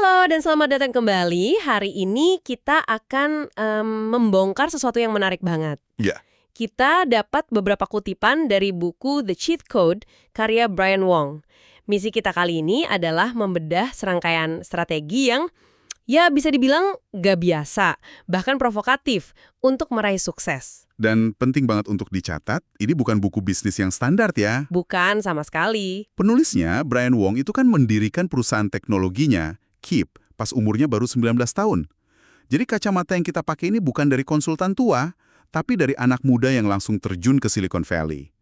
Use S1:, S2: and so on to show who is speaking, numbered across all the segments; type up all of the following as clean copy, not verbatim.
S1: Halo dan selamat datang kembali. Hari ini kita akan membongkar sesuatu yang menarik banget.
S2: Ya,
S1: Kita dapat beberapa kutipan dari buku The Cheat Code karya Brian Wong. Misi kita kali ini adalah membedah serangkaian strategi yang ya bisa dibilang gak biasa, bahkan provokatif untuk meraih sukses.
S2: dan penting banget untuk dicatat, ini bukan buku bisnis yang standar ya.
S1: Bukan sama sekali.
S2: Penulisnya, Brian Wong, itu kan mendirikan perusahaan teknologinya, Keep, pas umurnya baru 19 tahun. Jadi kacamata yang kita pakai ini bukan dari konsultan tua, tapi dari anak muda yang langsung terjun ke Silicon Valley.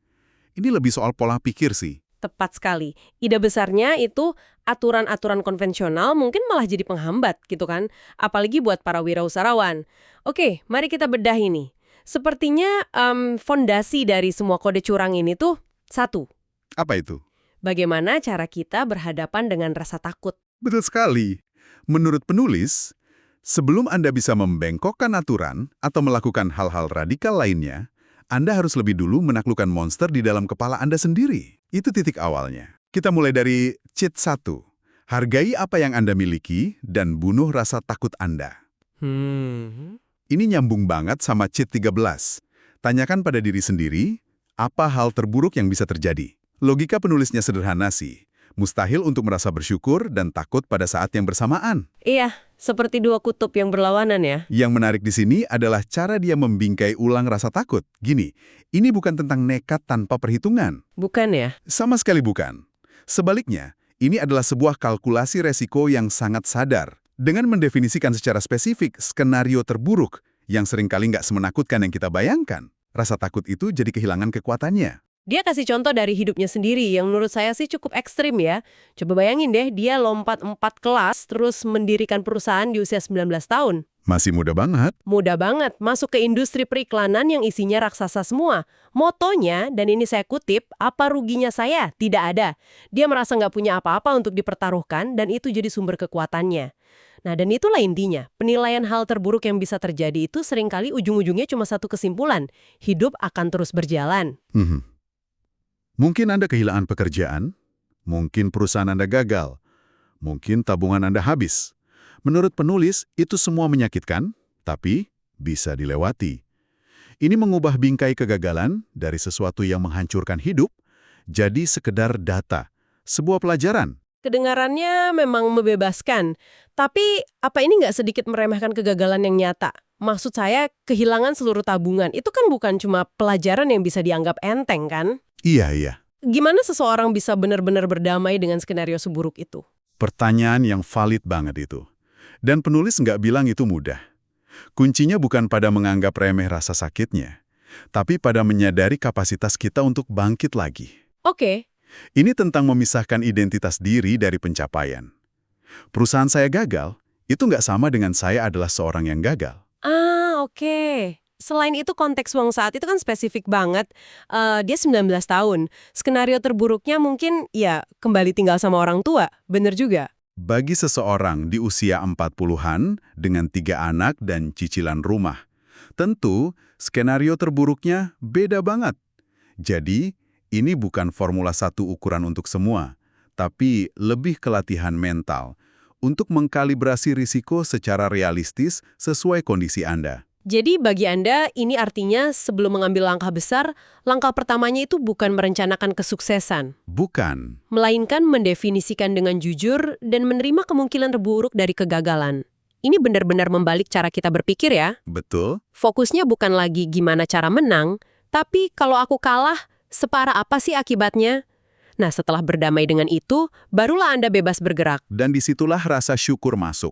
S2: Ini lebih soal pola pikir sih.
S1: Tepat sekali. Ide besarnya itu aturan-aturan konvensional mungkin malah jadi penghambat gitu kan. Apalagi buat para wirausahawan. Oke, mari kita bedah ini. Sepertinya fondasi dari semua kode curang ini tuh satu.
S2: Apa itu?
S1: Bagaimana cara kita berhadapan dengan rasa takut.
S2: Betul sekali. Menurut penulis, sebelum Anda bisa membengkokkan aturan atau melakukan hal-hal radikal lainnya, Anda harus lebih dulu menaklukkan monster di dalam kepala Anda sendiri. Itu titik awalnya. Kita mulai dari cheat 1. Hargai apa yang Anda miliki dan bunuh rasa takut Anda. Ini nyambung banget sama cheat 13. Tanyakan pada diri sendiri, apa hal terburuk yang bisa terjadi? Logika penulisnya sederhana sih. Mustahil untuk merasa bersyukur dan takut pada saat yang bersamaan.
S1: Iya, seperti dua kutub yang berlawanan ya.
S2: Yang menarik di sini adalah cara dia membingkai ulang rasa takut. Gini, ini bukan tentang nekat tanpa perhitungan.
S1: Bukan ya?
S2: Sama sekali bukan. Sebaliknya, ini adalah sebuah kalkulasi resiko yang sangat sadar. Dengan mendefinisikan secara spesifik skenario terburuk yang seringkali nggak semenakutkan yang kita bayangkan, rasa takut itu jadi kehilangan kekuatannya.
S1: Dia kasih contoh dari hidupnya sendiri yang menurut saya sih cukup ekstrim ya. Coba bayangin deh, dia lompat 4 kelas terus mendirikan perusahaan di usia 19 tahun.
S2: Masih muda banget.
S1: Mudah banget, masuk ke industri periklanan yang isinya raksasa semua. Motonya, dan ini saya kutip, apa ruginya saya? Tidak ada. Dia merasa nggak punya apa-apa untuk dipertaruhkan dan itu jadi sumber kekuatannya. Nah, dan itulah intinya. Penilaian hal terburuk yang bisa terjadi itu seringkali ujung-ujungnya cuma satu kesimpulan. Hidup akan terus berjalan.
S2: Mungkin Anda kehilangan pekerjaan, mungkin perusahaan Anda gagal, mungkin tabungan Anda habis. Menurut penulis, itu semua menyakitkan, tapi bisa dilewati. Ini mengubah bingkai kegagalan dari sesuatu yang menghancurkan hidup jadi sekedar data, sebuah pelajaran.
S1: Kedengarannya memang membebaskan, tapi apa ini nggak sedikit meremehkan kegagalan yang nyata? Maksud saya, kehilangan seluruh tabungan, itu kan bukan cuma pelajaran yang bisa dianggap enteng kan?
S2: Iya.
S1: Gimana seseorang bisa benar-benar berdamai dengan skenario seburuk itu?
S2: Pertanyaan yang valid banget itu. Dan penulis nggak bilang itu mudah. Kuncinya bukan pada menganggap remeh rasa sakitnya, tapi pada menyadari kapasitas kita untuk bangkit lagi.
S1: Oke.
S2: Ini tentang memisahkan identitas diri dari pencapaian. Perusahaan saya gagal, itu nggak sama dengan saya adalah seorang yang gagal.
S1: Oke. Selain itu konteks Wong saat itu kan spesifik banget. Dia 19 tahun. Skenario terburuknya mungkin ya kembali tinggal sama orang tua. Bener juga.
S2: Bagi seseorang di usia 40-an dengan 3 anak dan cicilan rumah, tentu skenario terburuknya beda banget. Jadi, ini bukan formula satu ukuran untuk semua, tapi lebih ke latihan mental untuk mengkalibrasi risiko secara realistis sesuai kondisi Anda.
S1: Jadi bagi Anda, ini artinya sebelum mengambil langkah besar, langkah pertamanya itu bukan merencanakan kesuksesan.
S2: Bukan.
S1: Melainkan mendefinisikan dengan jujur dan menerima kemungkinan terburuk dari kegagalan. Ini benar-benar membalik cara kita berpikir ya.
S2: Betul?
S1: Fokusnya bukan lagi gimana cara menang, tapi kalau aku kalah, separah apa sih akibatnya? Nah, setelah berdamai dengan itu, barulah Anda bebas bergerak.
S2: Dan disitulah rasa syukur masuk.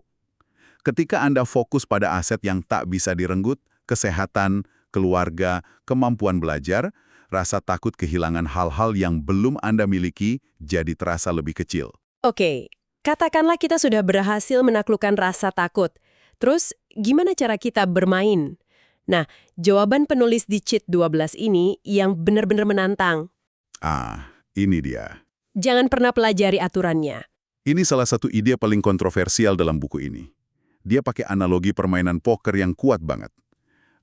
S2: Ketika Anda fokus pada aset yang tak bisa direnggut, kesehatan, keluarga, kemampuan belajar, rasa takut kehilangan hal-hal yang belum Anda miliki jadi terasa lebih kecil.
S1: Oke, katakanlah kita sudah berhasil menaklukkan rasa takut. Terus, gimana cara kita bermain? Nah, jawaban penulis di Cheat 12 ini yang benar-benar menantang.
S2: Ini dia.
S1: Jangan pernah pelajari aturannya.
S2: Ini salah satu ide paling kontroversial dalam buku ini. Dia pakai analogi permainan poker yang kuat banget.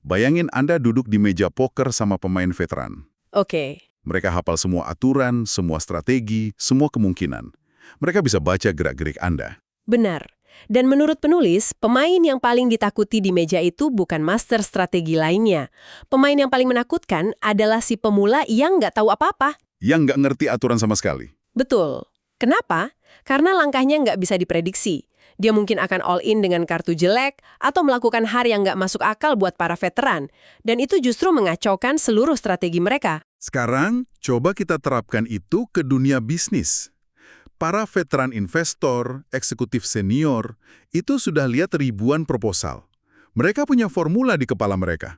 S2: Bayangin Anda duduk di meja poker sama pemain veteran.
S1: Oke.
S2: Mereka hafal semua aturan, semua strategi, semua kemungkinan. Mereka bisa baca gerak-gerik Anda.
S1: Benar. Dan menurut penulis, pemain yang paling ditakuti di meja itu bukan master strategi lainnya. Pemain yang paling menakutkan adalah si pemula yang nggak tahu apa-apa.
S2: Yang nggak ngerti aturan sama sekali.
S1: Betul. Kenapa? Karena langkahnya nggak bisa diprediksi. Dia mungkin akan all in dengan kartu jelek atau melakukan hal yang nggak masuk akal buat para veteran. Dan itu justru mengacaukan seluruh strategi mereka.
S2: Sekarang, coba kita terapkan itu ke dunia bisnis. Para veteran investor, eksekutif senior, itu sudah lihat ribuan proposal. Mereka punya formula di kepala mereka.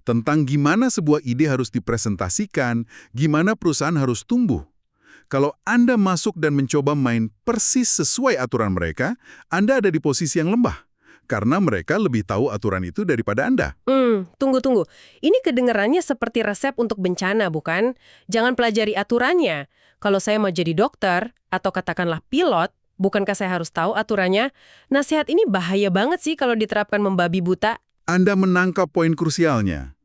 S2: Tentang gimana sebuah ide harus dipresentasikan, gimana perusahaan harus tumbuh. Kalau Anda masuk dan mencoba main persis sesuai aturan mereka, Anda ada di posisi yang lemah. Karena mereka lebih tahu aturan itu daripada Anda.
S1: Tunggu. Ini kedengarannya seperti resep untuk bencana, bukan? Jangan pelajari aturannya. Kalau saya mau jadi dokter, atau katakanlah pilot, bukankah saya harus tahu aturannya? Nasihat ini bahaya banget sih kalau diterapkan membabi buta.
S2: Anda menangkap poin krusialnya.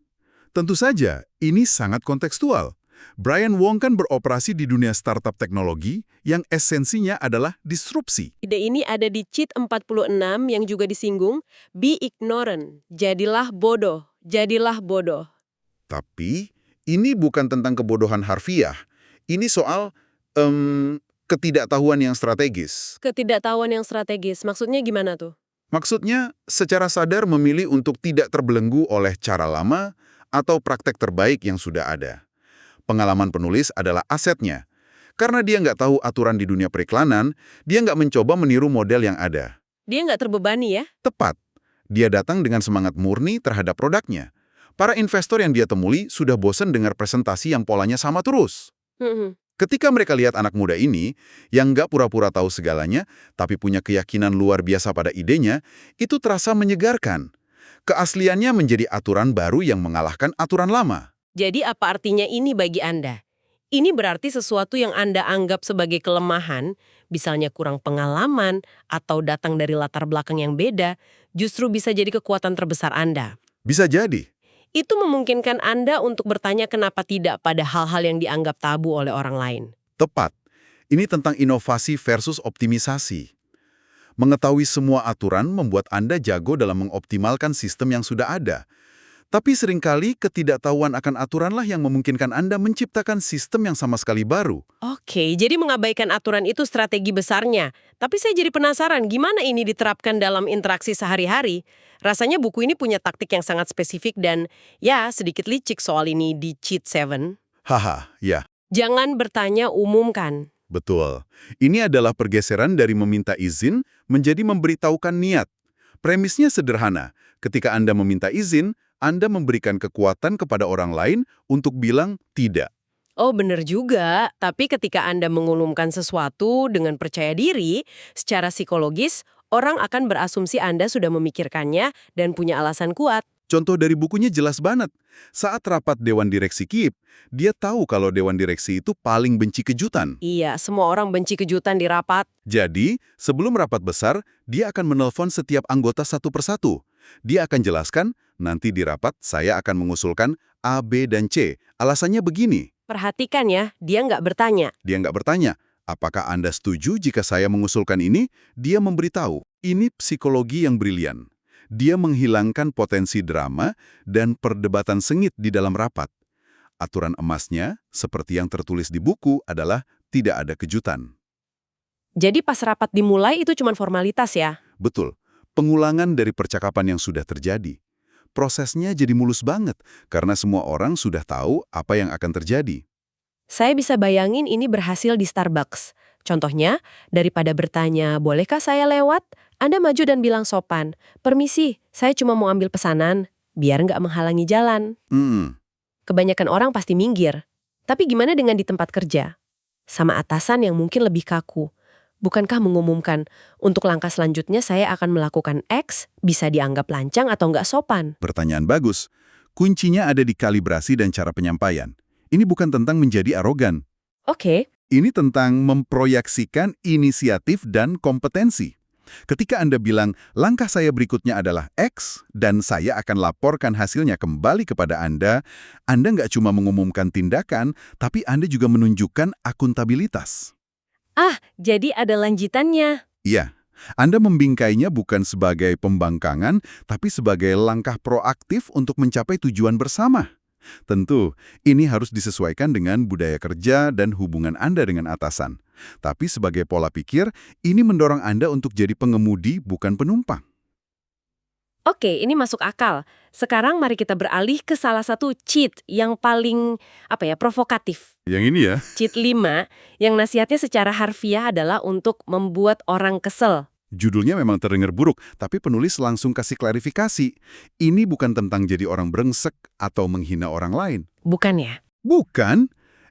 S2: Tentu saja, ini sangat kontekstual. Brian Wong kan beroperasi di dunia startup teknologi yang esensinya adalah disrupsi.
S1: Ide ini ada di cheat 46 yang juga disinggung, be ignorant, jadilah bodoh.
S2: Tapi, ini bukan tentang kebodohan harfiah. Ini soal ketidaktahuan yang strategis.
S1: Ketidaktahuan yang strategis, maksudnya gimana tuh?
S2: Maksudnya, secara sadar memilih untuk tidak terbelenggu oleh cara lama atau praktek terbaik yang sudah ada. Pengalaman penulis adalah asetnya. Karena dia nggak tahu aturan di dunia periklanan, dia nggak mencoba meniru model yang ada.
S1: Dia nggak terbebani ya?
S2: Tepat. Dia datang dengan semangat murni terhadap produknya. Para investor yang dia temui sudah bosan dengar presentasi yang polanya sama terus. Ketika mereka lihat anak muda ini, yang nggak pura-pura tahu segalanya, tapi punya keyakinan luar biasa pada idenya, itu terasa menyegarkan. Keasliannya menjadi aturan baru yang mengalahkan aturan lama.
S1: Jadi apa artinya ini bagi Anda? Ini berarti sesuatu yang Anda anggap sebagai kelemahan, misalnya kurang pengalaman atau datang dari latar belakang yang beda, justru bisa jadi kekuatan terbesar Anda.
S2: Bisa jadi.
S1: Itu memungkinkan Anda untuk bertanya kenapa tidak pada hal-hal yang dianggap tabu oleh orang lain.
S2: Tepat. Ini tentang inovasi versus optimisasi. Mengetahui semua aturan membuat Anda jago dalam mengoptimalkan sistem yang sudah ada. Tapi seringkali ketidaktahuan akan aturanlah yang memungkinkan Anda menciptakan sistem yang sama sekali baru.
S1: Oke, jadi mengabaikan aturan itu strategi besarnya. Tapi saya jadi penasaran gimana ini diterapkan dalam interaksi sehari-hari. Rasanya buku ini punya taktik yang sangat spesifik dan ya sedikit licik soal ini di Cheat 7.
S2: Haha, ya,
S1: Jangan bertanya, umumkan.
S2: betul. Ini adalah pergeseran dari meminta izin menjadi memberitahukan niat. Premisnya sederhana. Ketika Anda meminta izin, Anda memberikan kekuatan kepada orang lain untuk bilang tidak.
S1: Oh bener juga, tapi ketika Anda mengumumkan sesuatu dengan percaya diri, secara psikologis, orang akan berasumsi Anda sudah memikirkannya dan punya alasan kuat.
S2: Contoh dari bukunya jelas banget. Saat rapat Dewan Direksi KIP, dia tahu kalau Dewan Direksi itu paling benci kejutan.
S1: Iya, semua orang benci kejutan di rapat.
S2: Jadi, sebelum rapat besar, dia akan menelpon setiap anggota satu persatu. Dia akan jelaskan, nanti di rapat saya akan mengusulkan A, B, dan C. Alasannya begini.
S1: Perhatikan ya, dia nggak bertanya.
S2: Dia nggak bertanya, apakah Anda setuju jika saya mengusulkan ini? Dia memberitahu. Ini psikologi yang brilian. Dia menghilangkan potensi drama dan perdebatan sengit di dalam rapat. Aturan emasnya, seperti yang tertulis di buku, adalah tidak ada kejutan.
S1: Jadi pas rapat dimulai itu cuma formalitas ya?
S2: Betul, pengulangan dari percakapan yang sudah terjadi. Prosesnya jadi mulus banget, karena semua orang sudah tahu apa yang akan terjadi.
S1: Saya bisa bayangin ini berhasil di Starbucks. Contohnya, daripada bertanya, bolehkah saya lewat? Anda maju dan bilang sopan, permisi, saya cuma mau ambil pesanan, biar nggak menghalangi jalan. Kebanyakan orang pasti minggir. Tapi gimana dengan di tempat kerja? Sama atasan yang mungkin lebih kaku. Bukankah mengumumkan, untuk langkah selanjutnya saya akan melakukan X, bisa dianggap lancang atau nggak sopan?
S2: Pertanyaan bagus. Kuncinya ada di kalibrasi dan cara penyampaian. Ini bukan tentang menjadi arogan.
S1: Oke.
S2: Ini tentang memproyeksikan inisiatif dan kompetensi. Ketika Anda bilang, langkah saya berikutnya adalah X, dan saya akan laporkan hasilnya kembali kepada Anda nggak cuma mengumumkan tindakan, tapi Anda juga menunjukkan akuntabilitas.
S1: Jadi ada lanjutannya.
S2: Iya, Anda membingkainya bukan sebagai pembangkangan, tapi sebagai langkah proaktif untuk mencapai tujuan bersama. Tentu, ini harus disesuaikan dengan budaya kerja dan hubungan Anda dengan atasan. Tapi sebagai pola pikir, ini mendorong Anda untuk jadi pengemudi, bukan penumpang.
S1: Oke, ini masuk akal. Sekarang mari kita beralih ke salah satu cheat yang paling provokatif.
S2: Yang ini ya.
S1: Cheat 5 yang nasihatnya secara harfiah adalah untuk membuat orang kesel.
S2: Judulnya memang terdengar buruk, tapi penulis langsung kasih klarifikasi. Ini bukan tentang jadi orang brengsek atau menghina orang lain.
S1: Bukan ya?
S2: Bukan.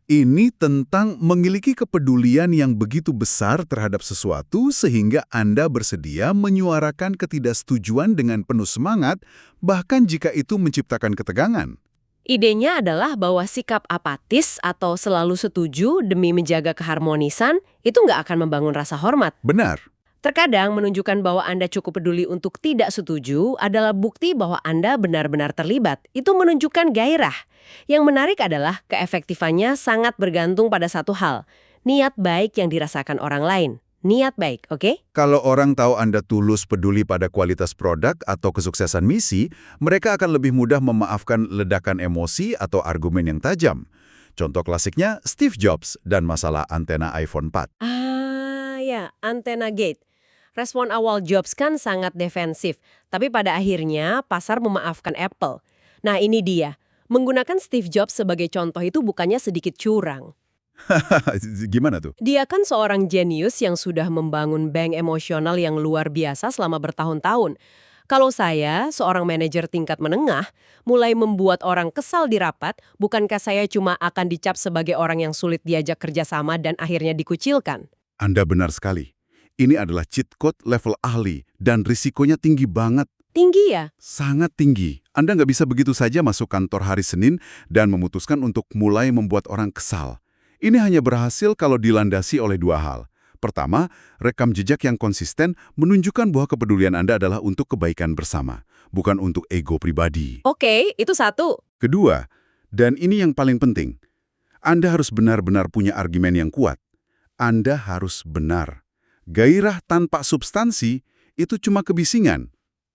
S2: Ini tentang memiliki kepedulian yang begitu besar terhadap sesuatu sehingga Anda bersedia menyuarakan ketidaksetujuan dengan penuh semangat, bahkan jika itu menciptakan ketegangan.
S1: Idenya adalah bahwa sikap apatis atau selalu setuju demi menjaga keharmonisan itu nggak akan membangun rasa hormat.
S2: Benar.
S1: Terkadang menunjukkan bahwa Anda cukup peduli untuk tidak setuju adalah bukti bahwa Anda benar-benar terlibat. Itu menunjukkan gairah. Yang menarik adalah keefektifannya sangat bergantung pada satu hal. Niat baik yang dirasakan orang lain. Niat baik, oke?
S2: Kalau orang tahu Anda tulus peduli pada kualitas produk atau kesuksesan misi, mereka akan lebih mudah memaafkan ledakan emosi atau argumen yang tajam. Contoh klasiknya Steve Jobs dan masalah antena iPhone 4.
S1: Ya, antena gate. Respon awal Jobs kan sangat defensif, tapi pada akhirnya pasar memaafkan Apple. Nah ini dia, menggunakan Steve Jobs sebagai contoh itu bukannya sedikit curang.
S2: Gimana tuh?
S1: Dia kan seorang jenius yang sudah membangun bank emosional yang luar biasa selama bertahun-tahun. Kalau saya, seorang manajer tingkat menengah, mulai membuat orang kesal di rapat, bukankah saya cuma akan dicap sebagai orang yang sulit diajak kerjasama dan akhirnya dikucilkan?
S2: Anda benar sekali. Ini adalah cheat code level ahli dan risikonya tinggi banget.
S1: Tinggi ya?
S2: Sangat tinggi. Anda nggak bisa begitu saja masuk kantor hari Senin dan memutuskan untuk mulai membuat orang kesal. Ini hanya berhasil kalau dilandasi oleh dua hal. Pertama, rekam jejak yang konsisten menunjukkan bahwa kepedulian Anda adalah untuk kebaikan bersama, bukan untuk ego pribadi.
S1: Oke, itu satu.
S2: Kedua, dan ini yang paling penting, Anda harus benar-benar punya argumen yang kuat. Anda harus benar. Gairah tanpa substansi itu cuma kebisingan.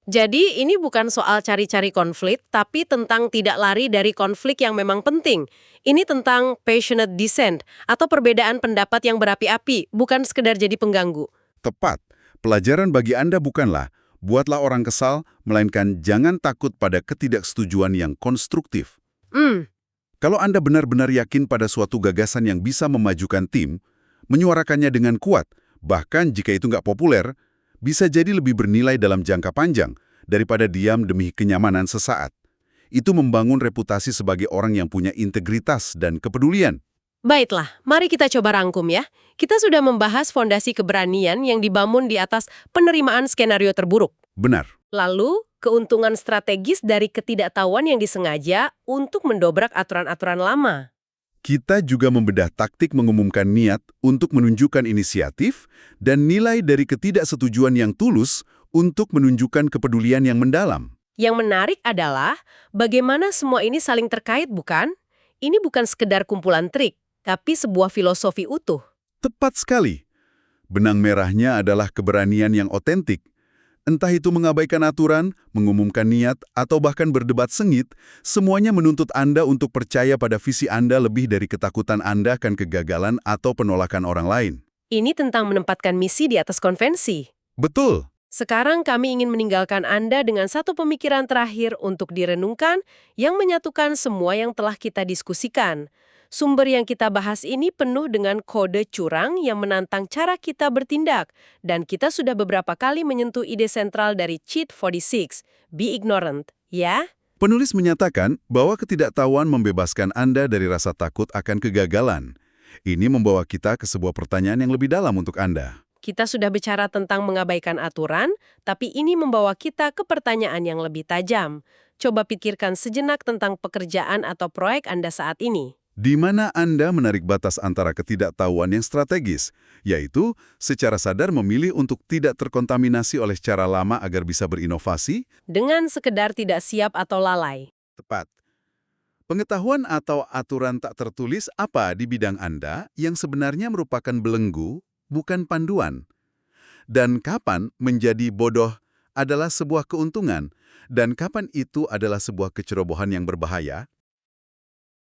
S1: Jadi ini bukan soal cari-cari konflik, tapi tentang tidak lari dari konflik yang memang penting. Ini tentang passionate dissent, atau perbedaan pendapat yang berapi-api, bukan sekedar jadi pengganggu.
S2: Tepat. Pelajaran bagi Anda bukanlah buatlah orang kesal, melainkan jangan takut pada ketidaksetujuan yang konstruktif. Kalau Anda benar-benar yakin pada suatu gagasan yang bisa memajukan tim, menyuarakannya dengan kuat, bahkan jika itu nggak populer, bisa jadi lebih bernilai dalam jangka panjang daripada diam demi kenyamanan sesaat. Itu membangun reputasi sebagai orang yang punya integritas dan kepedulian.
S1: Baiklah, mari kita coba rangkum ya. Kita sudah membahas fondasi keberanian yang dibangun di atas penerimaan skenario terburuk.
S2: Benar.
S1: Lalu, keuntungan strategis dari ketidaktahuan yang disengaja untuk mendobrak aturan-aturan lama.
S2: Kita juga membedah taktik mengumumkan niat untuk menunjukkan inisiatif dan nilai dari ketidaksetujuan yang tulus untuk menunjukkan kepedulian yang mendalam.
S1: Yang menarik adalah bagaimana semua ini saling terkait, bukan? Ini bukan sekedar kumpulan trik, tapi sebuah filosofi utuh.
S2: Tepat sekali. Benang merahnya adalah keberanian yang otentik. Entah itu mengabaikan aturan, mengumumkan niat, atau bahkan berdebat sengit, semuanya menuntut Anda untuk percaya pada visi Anda lebih dari ketakutan Anda akan kegagalan atau penolakan orang lain.
S1: Ini tentang menempatkan misi di atas konvensi.
S2: Betul.
S1: Sekarang kami ingin meninggalkan Anda dengan satu pemikiran terakhir untuk direnungkan yang menyatukan semua yang telah kita diskusikan. Sumber yang kita bahas ini penuh dengan kode curang yang menantang cara kita bertindak. Dan kita sudah beberapa kali menyentuh ide sentral dari Cheat 46, Be Ignorant, ya?
S2: Penulis menyatakan bahwa ketidaktahuan membebaskan Anda dari rasa takut akan kegagalan. Ini membawa kita ke sebuah pertanyaan yang lebih dalam untuk Anda.
S1: Kita sudah bicara tentang mengabaikan aturan, tapi ini membawa kita ke pertanyaan yang lebih tajam. Coba pikirkan sejenak tentang pekerjaan atau proyek Anda saat ini.
S2: Di mana Anda menarik batas antara ketidaktahuan yang strategis, yaitu secara sadar memilih untuk tidak terkontaminasi oleh cara lama agar bisa berinovasi?
S1: Dengan sekedar tidak siap atau lalai.
S2: Tepat. Pengetahuan atau aturan tak tertulis apa di bidang Anda yang sebenarnya merupakan belenggu, bukan panduan? Dan kapan menjadi bodoh adalah sebuah keuntungan, dan kapan itu adalah sebuah kecerobohan yang berbahaya.